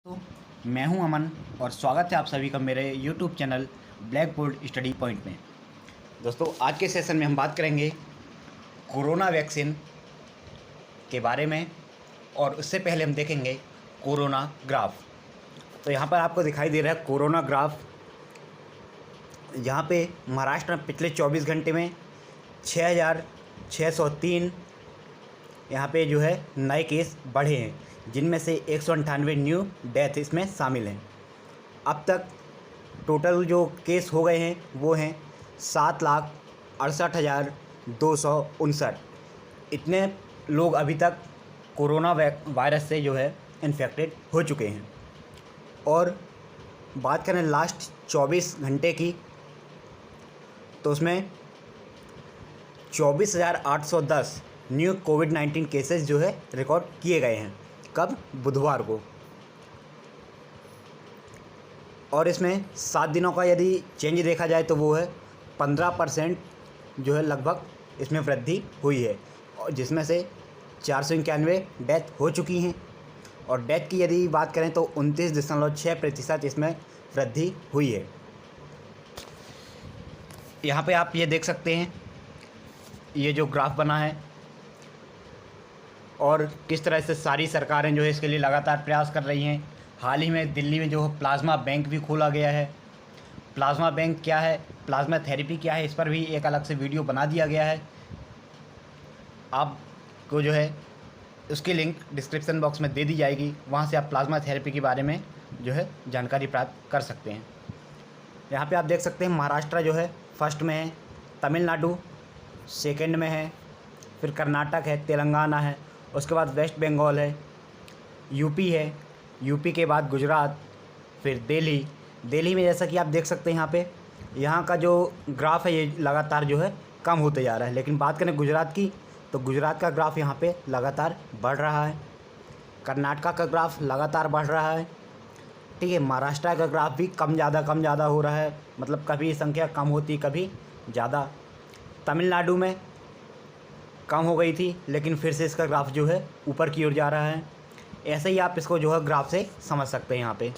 तो मैं हूं अमन और स्वागत है आप सभी का मेरे YouTube channel black board study point में। दोस्तों, आज के सेशन में हम बात करेंगे कोरोना वैक्सीन के बारे में और उससे पहले हम देखेंगे कोरोना ग्राफ। तो यहाँ पर आपको दिखाई दे रहा है कोरोना ग्राफ। यहाँ पे महाराष्ट्र में पिछले 24 घंटे में 6,603 यहाँ पे जो है नए केस बढ़े हैं, जिनमें से 198 न्यू डेथ इसमें शामिल हैं। अब तक टोटल जो केस हो गए हैं वो हैं 7,68,259। इतने लोग अभी तक कोरोना वायरस से जो है इन्फेक्टेड हो चुके हैं। और बात करें लास्ट 24 घंटे की, तो उसमें 24,810 न्यू कोविड-19 केसेस जो है रिकॉर्ड किए गए हैं। कब? बुधवार को। और इसमें 7 दिनों का यदि चेंज देखा जाए तो वो है 15% जो है लगभग इसमें वृद्धि हुई है, और जिसमें से 491 डेथ हो चुकी हैं। और डेथ की यदि बात करें तो 29.6% इसमें वृद्धि हुई है। यहाँ पे आप ये देख सकते हैं, ये जो ग्राफ बना है और किस तरह से सारी सरकारें जो है इसके लिए लगातार प्रयास कर रही हैं। हाल ही में दिल्ली में जो प्लाज्मा बैंक भी खोला गया है। प्लाज्मा बैंक क्या है, प्लाज्मा थेरेपी क्या है, इस पर भी एक अलग से वीडियो बना दिया गया है। आपको जो है उसकी लिंक डिस्क्रिप्शन बॉक्स में दे दी जाएगी, वहाँ से आप प्लाज्मा थेरेपी के बारे में जो है जानकारी प्राप्त कर सकते हैं। यहाँ पे आप देख सकते हैं महाराष्ट्र जो है फर्स्ट में है, तमिलनाडु सेकंड में है, फिर कर्नाटक है, तेलंगाना है, उसके बाद वेस्ट बंगाल है, यूपी है, यूपी के बाद गुजरात, फिर दिल्ली में जैसा कि आप देख सकते हैं यहाँ का जो ग्राफ है ये लगातार जो है कम होते जा रहा है। लेकिन बात करें गुजरात की, तो गुजरात का ग्राफ यहाँ पे लगातार बढ़ रहा है। कर्नाटक का ग्राफ लगातार बढ़ रहा है। ठीक है, महाराष्ट्र का ग्राफ भी कम ज़्यादा हो रहा है, मतलब कभी संख्या कम होती कभी ज़्यादा। तमिलनाडु में कम हो गई थी, लेकिन फिर से इसका ग्राफ जो है ऊपर की ओर जा रहा है। ऐसे ही आप इसको जो है ग्राफ से समझ सकते हैं यहाँ पे।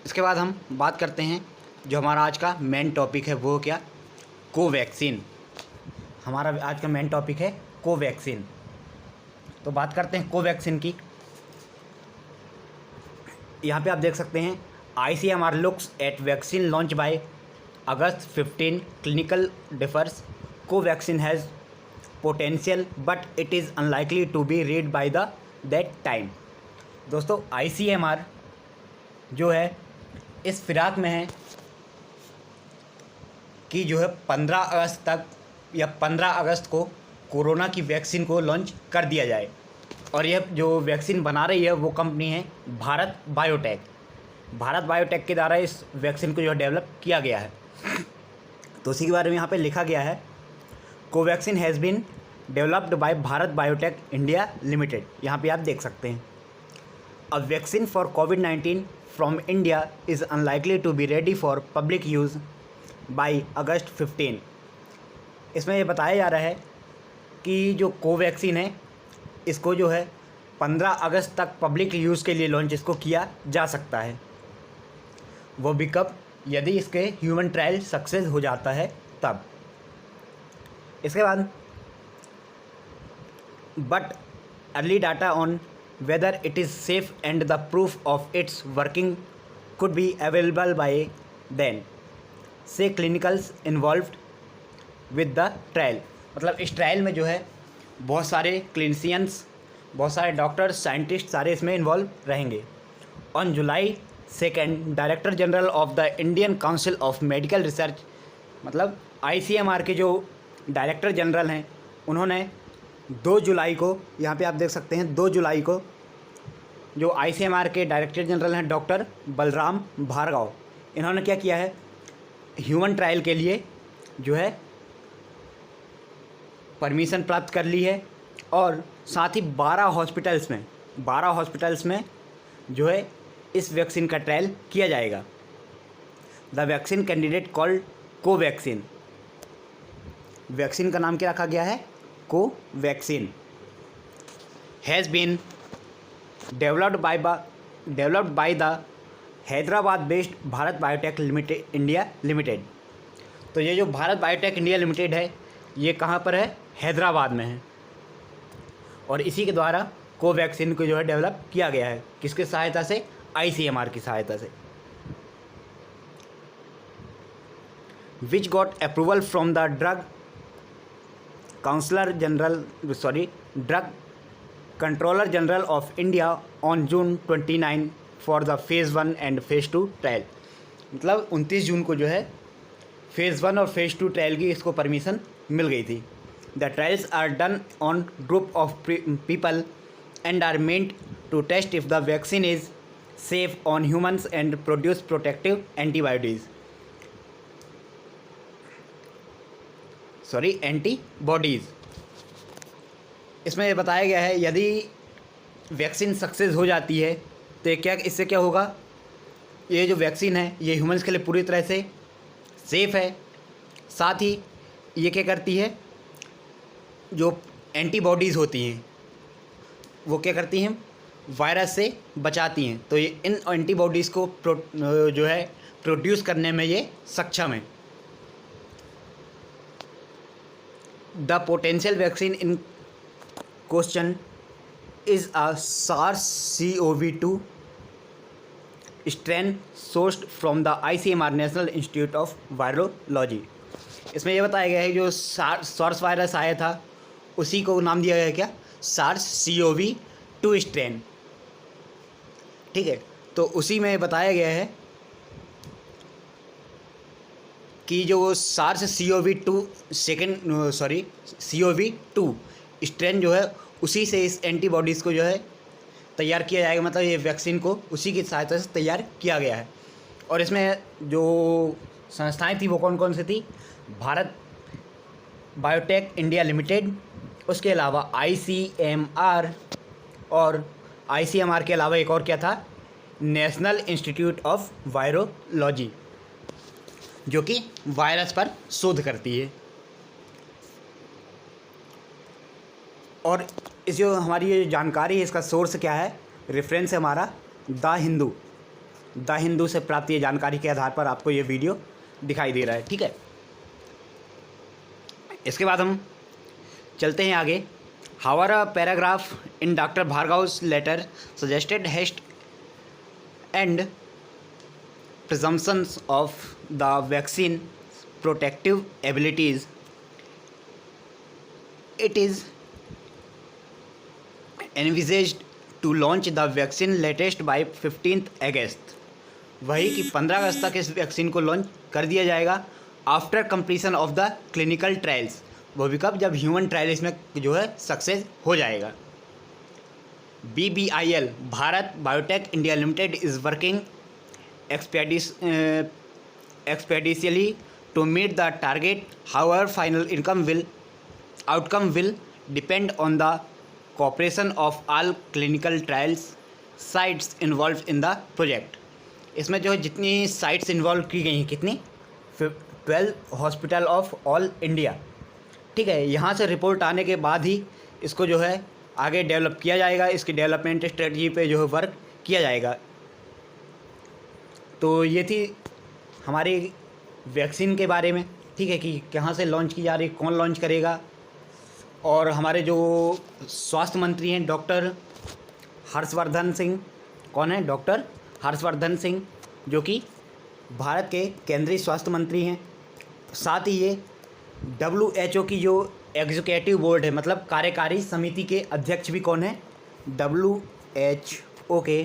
इसके बाद हम बात करते हैं जो हमारा आज का मेन टॉपिक है, वो क्या? कोवैक्सीन। हमारा आज का मेन टॉपिक है कोवैक्सीन। तो बात करते हैं कोवैक्सीन की। यहाँ पे आप देख सकते हैं ICMR looks at vaccine launch by August 15 clinical differs. Covaxin has potential but it is unlikely to be read by that time. दोस्तों, ICMR जो है इस फिराक में है कि जो है 15 अगस्त तक या 15 अगस्त को कोरोना की वैक्सीन को लॉन्च कर दिया जाए। और यह जो वैक्सीन बना रही है वो कंपनी है भारत बायोटेक। भारत बायोटेक के द्वारा इस वैक्सीन को जो डेवलप किया गया है। तो उसी के बारे में यहाँ पे लिखा गया है, Covaxin has been developed by Bharat Biotech India Limited. यहाँ पे आप देख सकते हैं, अ वैक्सीन फॉर कोविड-19 from India is unlikely to be ready for public use by August 15। इसमें ये बताया जा रहा है कि जो कोवैक्सीन है इसको जो है 15 अगस्त तक पब्लिक यूज़ के लिए लॉन्च इसको किया जा सकता है। वो भी कब? यदि इसके ह्यूमन ट्रायल सक्सेस हो जाता है तब। इसके बाद but early data on whether it is safe and the proof of its working could be available by then say clinicals involved with the trial. मतलब इस ट्रायल में जो है बहुत सारे क्लिनिशियंस, बहुत सारे डॉक्टर्स, साइंटिस्ट सारे इसमें इन्वॉल्व रहेंगे। On July 2 director general of the Indian council of medical research, मतलब ICMR के जो डायरेक्टर जनरल हैं, उन्होंने 2 जुलाई को, यहाँ पे आप देख सकते हैं 2 जुलाई को जो ICMR के डायरेक्टर जनरल हैं डॉक्टर बलराम भार्गव, इन्होंने क्या किया है, ह्यूमन ट्रायल के लिए जो है परमिशन प्राप्त कर ली है। और साथ ही 12 हॉस्पिटल्स में जो है इस वैक्सीन का ट्रायल किया जाएगा। The vaccine candidate called Covaxin. Vaccine का नाम क्या रखा गया है? Covaxin. Has been developed by the Hyderabad based Bharat Biotech Limited India Limited. तो ये जो भारत बायोटेक इंडिया लिमिटेड है ये कहाँ पर है? हैदराबाद में है। और इसी के द्वारा कोवैक्सीन को जो है डेवलप किया गया है। किसकी सहायता से? ICMR की सहायता से। Which got approval from the drug controller general of India on June 29 for the phase 1 and phase 2 trial. मतलब 29 जून को जो है फेज़ 1 और फेज़ 2 ट्रायल की इसको परमिशन मिल गई थी। The trials are done on group of people and are meant to test if the vaccine is safe on humans and produce protective antibodies. इसमें बताया गया है यदि वैक्सीन सक्सेस हो जाती है तो इससे क्या होगा? ये जो वैक्सीन है ये ह्यूमंस के लिए पूरी तरह से सेफ़ है। साथ ही ये क्या करती है? जो एंटीबॉडीज़ होती हैं वो क्या करती हैं? वायरस से बचाती हैं। तो ये इन एंटीबॉडीज़ को जो है प्रोड्यूस करने में ये सक्षम है। The potential vaccine in question is a SARS-CoV-2 strain sourced from the ICMR National Institute of Virology। इसमें यह बताया गया है जो SARS वायरस आया था उसी को नाम दिया गया है क्या? SARS-CoV-2 strain. ठीक है, तो उसी में बताया गया है कि जो CoV-2 स्ट्रेन जो है उसी से इस एंटीबॉडीज़ को जो है तैयार किया जाएगा। मतलब ये वैक्सीन को उसी की सहायता से तैयार किया गया है। और इसमें जो संस्थाएं थी वो कौन कौन सी थी? भारत बायोटेक इंडिया लिमिटेड, उसके अलावा ICMR, और ICMR के अलावा एक और क्या था? नेशनल इंस्टीट्यूट ऑफ वायरोलॉजी, जो कि वायरस पर शोध करती है। और इस जो हमारी ये जानकारी है इसका सोर्स क्या है? रेफरेंस है हमारा द हिंदू से प्राप्त ये जानकारी के आधार पर आपको ये वीडियो दिखाई दे रहा है। ठीक है, इसके बाद हम चलते हैं आगे। However a paragraph in doctor भार्गव's letter suggested haste and presumptions of the vaccine protective abilities. It is envisaged to launch the vaccine latest by 15th August। वही कि 15 अगस्त तक इस वैक्सीन को लॉन्च कर दिया जाएगा after completion of the clinical trials. वो भी कब? जब ह्यूमन ट्रायल इसमें जो है सक्सेस हो जाएगा। BBIL Bharat Biotech India limited is working expeditiously to meet the target. However, final outcome will depend on the cooperation of all clinical trials sites involved in the project। इसमें जो है जितनी sites involve की गई हैं, कितनी? 12 हॉस्पिटल ऑफ ऑल इंडिया। ठीक है, यहाँ से रिपोर्ट आने के बाद ही इसको जो है आगे डेवलप किया जाएगा। इसकी डेवलपमेंट स्ट्रेटजी पे जो है वर्क किया जाएगा। तो ये थी हमारी वैक्सीन के बारे में। ठीक है, कि कहाँ से लॉन्च की जा रही है, कौन लॉन्च करेगा। और हमारे जो स्वास्थ्य मंत्री हैं डॉक्टर हर्षवर्धन सिंह, कौन है? डॉक्टर हर्षवर्धन सिंह, जो कि भारत के केंद्रीय स्वास्थ्य मंत्री हैं। साथ ही ये WHO की जो एग्जीक्यूटिव बोर्ड है, मतलब कार्यकारी समिति के अध्यक्ष भी कौन है? WHO के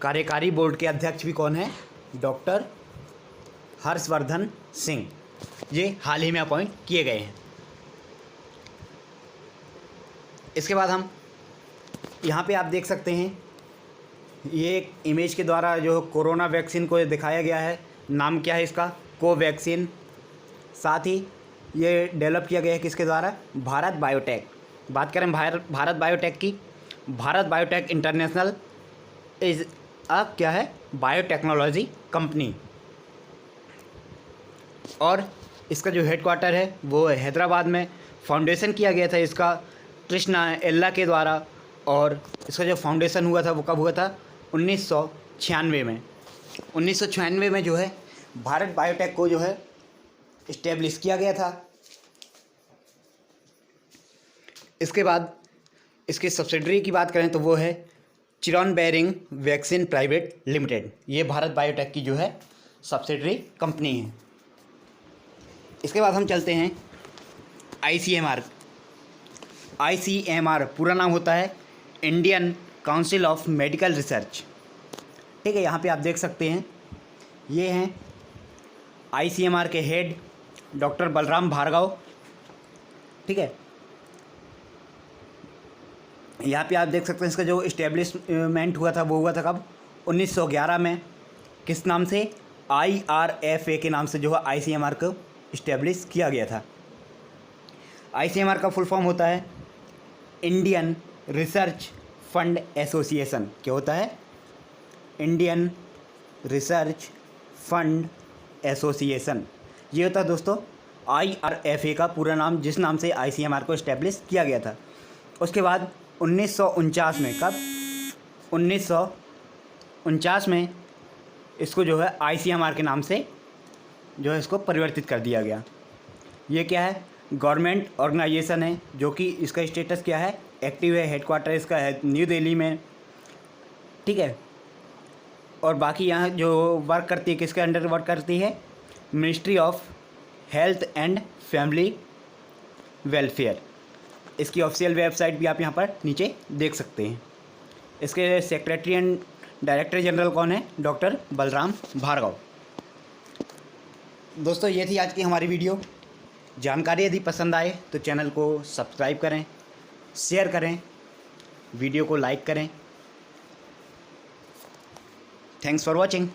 कार्यकारी बोर्ड के अध्यक्ष भी कौन है? डॉक्टर हर्षवर्धन सिंह। ये हाल ही में अपॉइंट किए गए हैं। इसके बाद हम यहाँ पे आप देख सकते हैं ये एक इमेज के द्वारा जो कोरोना वैक्सीन को दिखाया गया है। नाम क्या है इसका? कोवैक्सीन। साथ ही ये डेवलप किया गया है किसके द्वारा? भारत बायोटेक। बात करें भारत बायोटेक की, भारत बायोटेक इंटरनेशनल इज़ क्या है? Biotechnology company. और इसका जो हेडक्वार्टर है वो हैदराबाद में। फाउंडेशन किया गया था इसका कृष्णा एल्ला के द्वारा और इसका जो फाउंडेशन हुआ था वो कब हुआ था? 1996 में। 1996 में जो है भारत बायोटेक को जो है इस्टेब्लिश किया गया था। इसके बाद इसकी सब्सिडरी की बात करें तो वो है Chiron Behring vaccine private limited. ये भारत बायोटेक की जो है सब्सिडरी कंपनी है। इसके बाद हम चलते हैं ICMR। ICMR पूरा नाम होता है Indian council of medical research. ठीक है, यहाँ पे आप देख सकते हैं ये हैं ICMR के हेड डॉक्टर बलराम भार्गव। ठीक है, यहाँ पे आप देख सकते हैं इसका जो इस्टेब्लिशमेंट हुआ था वो हुआ था कब? 1911 में। किस नाम से? IRFA के नाम से जो है ICMR को इस्टेब्लिश किया गया था। ICMR का फुल फॉर्म होता है इंडियन रिसर्च फंड एसोसिएशन। क्या होता है? Indian research fund association. ये होता है दोस्तों IRFA का पूरा नाम, जिस नाम से ICMR को इस्टेब्लिश किया गया था। उसके बाद 1949 में, कब? 1949 में इसको जो है ICMR के नाम से जो है इसको परिवर्तित कर दिया गया। ये क्या है? गवर्नमेंट ऑर्गेनाइजेशन है, जो कि इसका स्टेटस क्या है? एक्टिव है। हेडक्वार्टर इसका है न्यू दिल्ली में। ठीक है, और बाकी यहाँ जो वर्क करती है, किसके अंडर वर्क करती है? Ministry of health and family welfare. इसकी ऑफिशियल वेबसाइट भी आप यहाँ पर नीचे देख सकते हैं। इसके सेक्रेटरी एंड डायरेक्टर जनरल कौन है? डॉक्टर बलराम भार्गव। दोस्तों ये थी आज की हमारी वीडियो। जानकारी यदि पसंद आए तो चैनल को सब्सक्राइब करें, शेयर करें, वीडियो को लाइक करें। Thanks for watching.